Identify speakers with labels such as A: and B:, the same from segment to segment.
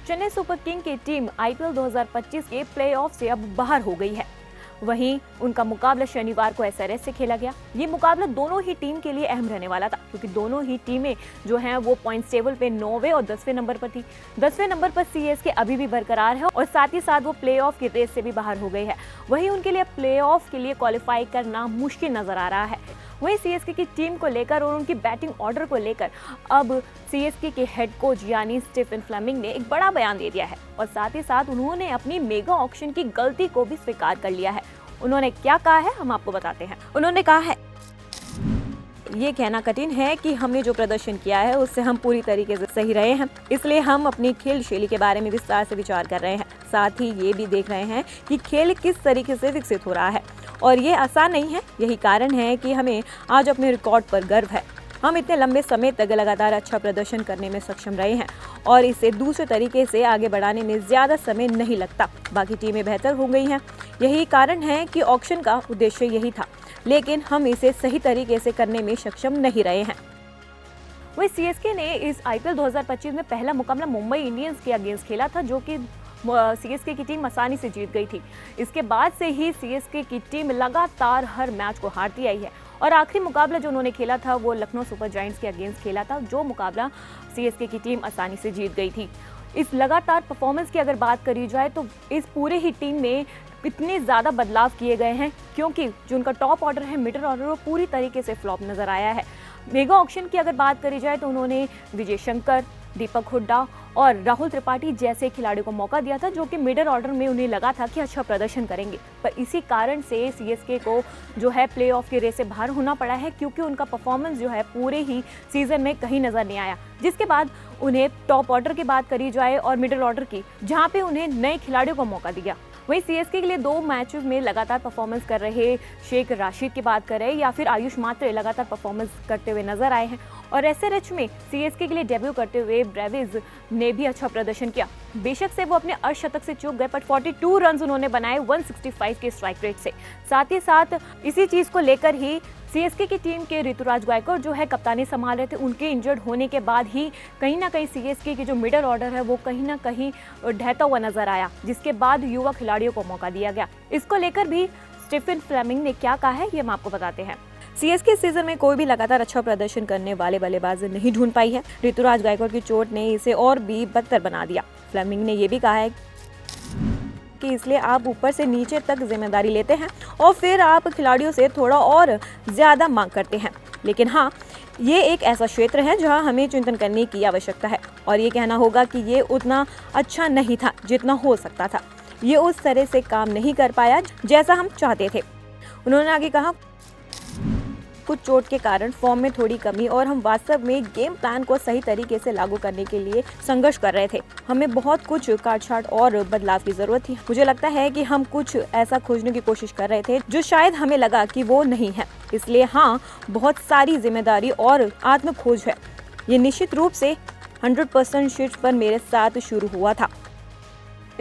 A: Chennai super king की team IPL 2025 के playoff से अब बाहर हो गई है। वहीं उनका मुकाबला शनिवार को एसआरएच से खेला गया। ये मुकाबला दोनों ही टीम के लिए अहम रहने वाला था, क्योंकि दोनों ही टीमें जो हैं वो पॉइंट्स टेबल पे 9वें और 10वें नंबर पर थी। 10वें नंबर पर सीएसके अभी भी बरकरार है और साथ ही साथ वो प्लेऑफ की रेस से भी बाहर हो गई है। वहीं उनके लिए प्लेऑफ के लिए क्वालिफाई करना मुश्किल नजर आ रहा है। वहीं सीएसके की टीम को लेकर और उनकी बैटिंग ऑर्डर को लेकर अब सीएसके के हेड कोच यानी स्टीफन फ्लेमिंग ने एक बड़ा बयान दे दिया है और साथ ही साथ उन्होंने अपनी मेगा ऑक्शन की गलती को भी स्वीकार कर लिया है। उन्होंने क्या कहा है हम आपको बताते हैं। उन्होंने कहा है, ये कहना कठिन है कि हमने जो प्रदर्शन किया है उससे हम पूरी तरीके से सही रहे हैं, इसलिए हम अपनी खेल शैली के बारे में विस्तार से विचार कर रहे हैं। साथ ही ये भी देख रहे हैं कि खेल किस तरीके से विकसित हो रहा है और ये आसान नहीं है। यही कारण है कि हमें आज अपने रिकॉर्ड पर गर्व है। हम इतने लंबे समय तक लगातार अच्छा प्रदर्शन करने में सक्षम रहे हैं और इसे दूसरे तरीके से आगे बढ़ाने में ज़्यादा समय नहीं लगता। बाकी टीमें बेहतर हो गई हैं, यही कारण है कि ऑक्शन का उद्देश्य यही था, लेकिन हम इसे सही तरीके से करने में सक्षम नहीं रहे हैं। वही सीएसके ने इस आईपीएल 2025 में पहला मुकाबला मुंबई इंडियंस के अगेंस्ट खेला था, जो कि सीएसके की टीम आसानी से जीत गई थी। इसके बाद से ही सीएसके की टीम लगातार हर मैच को हारती आई है और आखिरी मुकाबला जो उन्होंने खेला था वो लखनऊ सुपर जायंट्स के अगेंस्ट खेला था, जो मुकाबला सीएसके की टीम आसानी से जीत गई थी। इस लगातार परफॉर्मेंस की अगर बात करी जाए तो इस पूरे ही टीम में इतने ज़्यादा बदलाव किए गए हैं, क्योंकि जो उनका टॉप ऑर्डर है, मिडिल ऑर्डर, वो पूरी तरीके से फ्लॉप नजर आया है। मेगा ऑक्शन की अगर बात करी जाए तो उन्होंने विजय शंकर, दीपक हुड्डा और राहुल त्रिपाठी जैसे खिलाड़ियों को मौका दिया था, जो कि मिडिल ऑर्डर में उन्हें लगा था कि अच्छा प्रदर्शन करेंगे, पर इसी कारण से सीएसके को जो है प्लेऑफ की रेस से बाहर होना पड़ा है, क्योंकि उनका परफॉर्मेंस जो है पूरे ही सीजन में कहीं नजर नहीं आया। जिसके बाद उन्हें टॉप ऑर्डर की बात करी जाए और मिडिल ऑर्डर की, जहां पे उन्हें नए खिलाड़ियों को मौका दिया। वहीं सीएसके के लिए 2 मैचेस में लगातार परफॉर्मेंस कर रहे शेख राशिद की बात करें या फिर आयुष मात्रे लगातार परफॉर्मेंस करते हुए नजर आए हैं और एसआरएच में सीएसके के लिए डेब्यू करते हुए ब्रेविज ने भी अच्छा प्रदर्शन किया। बेशक से वो अपने अर्धशतक से चूक गए, पर 42 रन उन्होंने बनाए 165 के स्ट्राइक रेट से। साथ ही साथ इसी चीज को लेकर ही सीएसके की टीम के ऋतुराज गायकवाड़ जो है कप्तानी संभाल रहे थे, उनके इंजर्ड होने के बाद ही कहीं ना कहीं सीएसके की जो मिडिल ऑर्डर है वो कहीं ना कहीं ढहता हुआ नजर आया, जिसके बाद युवा खिलाड़ियों को मौका दिया गया। इसको लेकर भी स्टीफन फ्लेमिंग ने क्या कहा है ये हम आपको बताते हैं। सीएसके इस सीजन में कोई भी लगातार अच्छा प्रदर्शन करने वाले बल्लेबाज नहीं ढूंढ पाई है। ऋतुराज गायकवाड़ की चोट ने इसे और भी बदतर बना दिया। फ्लेमिंग ने यह भी कहा है कि इसलिए आप ऊपर से नीचे तक जिम्मेदारी लेते हैं और फिर आप खिलाड़ियों से थोड़ा और ज़्यादा मांग करते हैं। लेकिन हाँ, ये एक ऐसा क्षेत्र है जहां हमें चिंतन करने की आवश्यकता है और ये कहना होगा कि ये उतना अच्छा नहीं था जितना हो सकता था। ये उस तरह से काम नहीं कर पाया जैसा हम चाहते थे। उन्होंने आगे कहा, कुछ चोट के कारण फॉर्म में थोड़ी कमी और हम वास्तव में गेम प्लान को सही तरीके से लागू करने के लिए संघर्ष कर रहे थे। हमें बहुत कुछ काटछाट और बदलाव की जरूरत थी। मुझे लगता है कि हम कुछ ऐसा खोजने की कोशिश कर रहे थे जो शायद हमें लगा कि वो नहीं है। इसलिए हाँ, बहुत सारी जिम्मेदारी और आत्म खोज है। ये निश्चित रूप से 100% शीर्ष पर मेरे साथ शुरू हुआ था।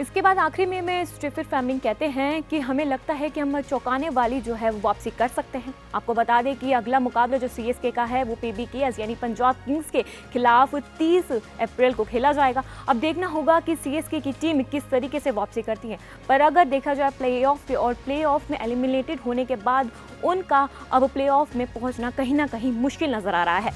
A: इसके बाद आखिरी में स्टीफन फ्लेमिंग कहते हैं कि हमें लगता है कि हम चौंकाने वाली जो है वापसी कर सकते हैं। आपको बता दें कि अगला मुकाबला जो सीएसके का है वो पीबीकेएस यानी पंजाब किंग्स के खिलाफ 30 अप्रैल को खेला जाएगा। अब देखना होगा कि सीएसके की टीम किस तरीके से वापसी करती है, पर अगर देखा जाए प्लेऑफ में एलिमिनेटेड होने के बाद उनका अब प्लेऑफ में पहुंचना कहीं ना कहीं मुश्किल नजर आ रहा है।